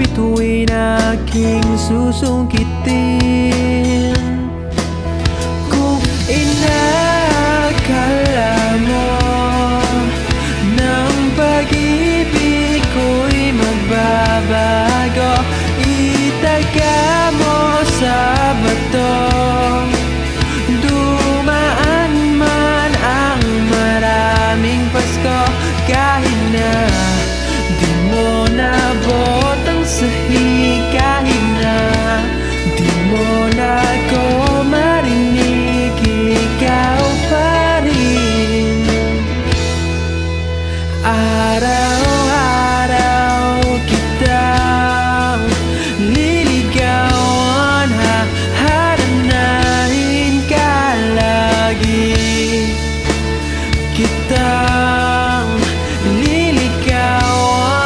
bituin aking susungkitin. Kung inakala mo ng pag-ibig ko'y magbabago, itaga mo sa bato. Dumaan man ang maraming Pasko, kahit na di mo nabot ang sahig.